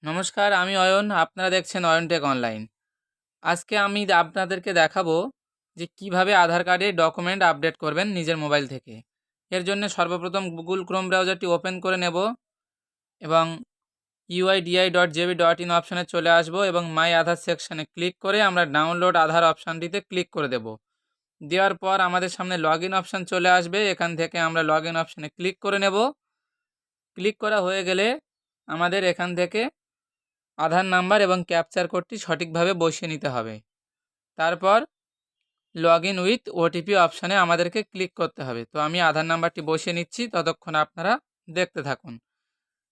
নমস্কার, আমি অয়ন। আপনারা দেখছেন অয়ন টেক অনলাইন। আজকে আমি আপনাদেরকে দেখাবো যে কিভাবে আধার কার্ডে ডকুমেন্ট আপডেট করবেন নিজের মোবাইল থেকে। এর জন্য সর্বপ্রথম গুগল ক্রোম ব্রাউজারটি ওপেন করে নেব এবং uidi.jb.in অপশানে চলে আসব এবং মাই আধার সেকশানে ক্লিক করে আমরা ডাউনলোড আধার অপশানটিতে ক্লিক করে দেব। দেওয়ার পর আমাদের সামনে লগ ইন অপশান চলে আসবে। এখান থেকে আমরা লগ ইন অপশানে ক্লিক করে নেব। ক্লিক করা হয়ে গেলে আমাদের এখান থেকে আধার নাম্বার এবং ক্যাপচার কোডটি সঠিকভাবে বসিয়ে নিতে হবে। তারপর লগ ইন উইথ ওটিপি অপশানে আমাদেরকে ক্লিক করতে হবে। তো আমি আধার নাম্বারটি বসিয়ে নিচ্ছি, ততক্ষণ আপনারা দেখতে থাকুন।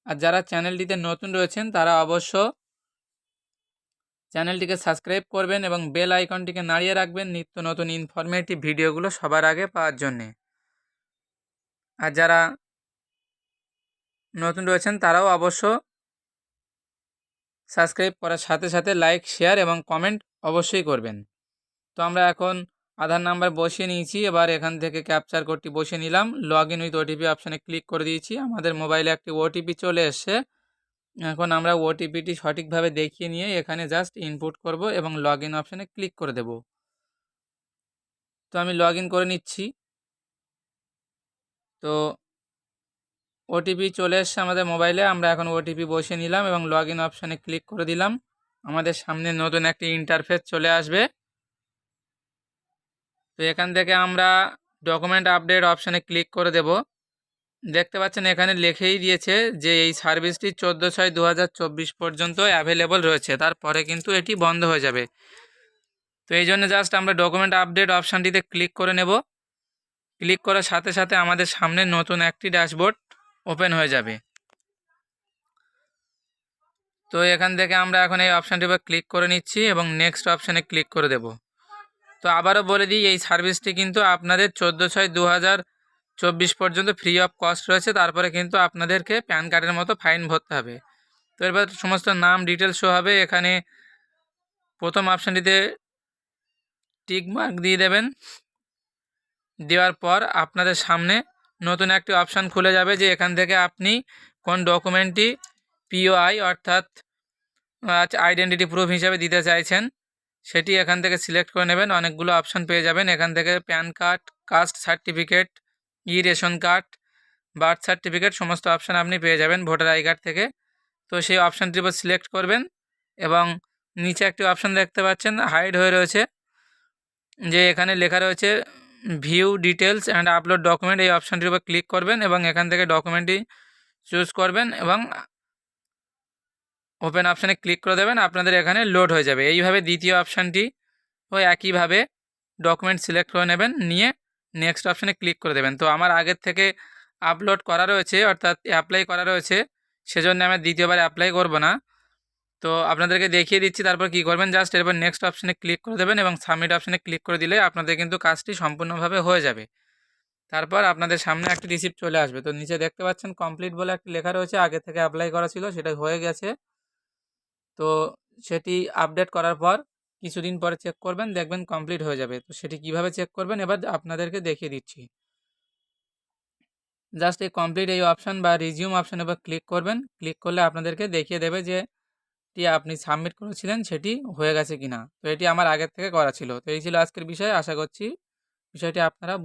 আর যারা চ্যানেলটিতে নতুন রয়েছেন তারা অবশ্য চ্যানেলটিকে সাবস্ক্রাইব করবেন এবং বেল আইকনটিকে নাড়িয়ে রাখবেন নিত্য নতুন ইনফরমেটিভ ভিডিওগুলো সবার আগে পাওয়ার জন্যে। আর যারা নতুন রয়েছেন তারাও অবশ্য সাবস্ক্রাইব করার সাথে সাথে লাইক, শেয়ার এবং কমেন্ট অবশ্যই করবেন। তো আমরা এখন আধার নাম্বার বসিয়ে নিয়েছি। এবার এখান থেকে ক্যাপচার কোডটি বসিয়ে নিলাম। লগ ইন উইথ ওটিপি অপশানে ক্লিক করে দিয়েছি। আমাদের মোবাইলে একটি ওটিপি চলে এসছে। এখন আমরা ওটিপিটি সঠিকভাবে দেখিয়ে নিয়ে এখানে জাস্ট ইনপুট করব এবং লগ ইন অপশানে ক্লিক করে দেব। তো আমি লগ ইন করে নিচ্ছি। তো ওটিপি চলে এসছে আমাদের মোবাইলে। আমরা এখন ওটিপি বসিয়ে নিলাম এবং লগ ইন অপশানে ক্লিক করে দিলাম। আমাদের সামনে নতুন একটি ইন্টারফেস চলে আসবে। তো এখান থেকে আমরা ডকুমেন্ট আপডেট অপশানে ক্লিক করে দেব। দেখতে পাচ্ছেন এখানে লিখেই দিয়েছে যে এই সার্ভিসটি 14/6/2024 পর্যন্ত অ্যাভেলেবল রয়েছে, তারপরে কিন্তু এটি বন্ধ হয়ে যাবে। তো এই জন্য জাস্ট আমরা ডকুমেন্ট আপডেট অপশানটিতে ক্লিক করে নেব। ক্লিক করার সাথে সাথে আমাদের সামনে নতুন একটি ড্যাশবোর্ড ওপেন হয়ে যাবে। তো এখান থেকে আমরা এখন এই অপশানটির উপর ক্লিক করে নিচ্ছি এবং নেক্সট অপশানে ক্লিক করে দেব। তো আবারও বলে দিই, এই সার্ভিসটি কিন্তু আপনাদের 14/6/2024 পর্যন্ত ফ্রি অফ কস্ট রয়েছে। তারপরে কিন্তু আপনাদেরকে প্যান কার্ডের মতো ফাইন ভরতে হবে। তো এরপর সমস্ত নাম ডিটেলস শো হবে। এখানে প্রথম অপশানটিতে টিক মার্ক দিয়ে দেবেন। দেওয়ার পর আপনাদের সামনে নতুন একটি অপশান খুলে যাবে যে এখান থেকে আপনি কোন ডকুমেন্টটি পিওআই অর্থাৎ আইডেন্টিটি প্রুফ হিসাবে দিতে চাইছেন সেটি এখান থেকে সিলেক্ট করে নেবেন। অনেকগুলো অপশান পেয়ে যাবেন এখান থেকে, pan card, caste certificate, ration card, birth certificate, সমস্ত অপশান আপনি পেয়ে যাবেন ভোটার আই কার্ড থেকে। তো সেই অপশানটির উপর সিলেক্ট করবেন এবং নিচে একটি অপশান দেখতে পাচ্ছেন হাইড হয়ে রয়েছে, যে এখানে লেখা রয়েছে view details and upload document. এই অপশানটির উপর ক্লিক করবেন এবং এখান থেকে ডকুমেন্টটি চুজ করবেন এবং ওপেন অপশানে ক্লিক করে দেবেন। আপনাদের এখানে লোড হয়ে যাবে। এইভাবে দ্বিতীয় অপশানটি ওই একইভাবে ডকুমেন্ট সিলেক্ট করে নেবেন, নিয়ে নেক্সট অপশানে ক্লিক করে দেবেন। তো আমার আগের থেকে আপলোড করা রয়েছে অর্থাৎ অ্যাপ্লাই করা রয়েছে, সেজন্য আমি দ্বিতীয়বার অ্যাপ্লাই করব না। তো আপনাদেরকে দেখিয়ে দিচ্ছি তারপর কী করবেন। জাস্ট এরপর নেক্সট অপশানে ক্লিক করে দেবেন এবং সাবমিট অপশানে ক্লিক করে দিলে আপনাদের কিন্তু কাজটি সম্পূর্ণভাবে হয়ে যাবে। তারপর আপনাদের সামনে একটি রিসিপ্ট চলে আসবে। তো নিচে দেখতে পাচ্ছেন কমপ্লিট বলে একটি লেখা রয়েছে, আগে থেকে অ্যাপ্লাই করা ছিল সেটা হয়ে গেছে। তো সেটি আপডেট করার পর কিছুদিন পরে চেক করবেন, দেখবেন কমপ্লিট হয়ে যাবে। তো সেটি কিভাবে চেক করবেন এবার আপনাদেরকে দেখিয়ে দিচ্ছি। জাস্ট এই কমপ্লিট এই অপশান বা রিজিউম অপশানের উপর ক্লিক করবেন। ক্লিক করলে আপনাদেরকে দেখিয়ে দেবে যে আপনি সাবমিট করেছিলেন সেটি হয়ে গেছে কিনা। তো এটি আমার আগের থেকে করা ছিল। তো এই ছিল আজকের বিষয়। আশা করছি বিষয়টি আপনারা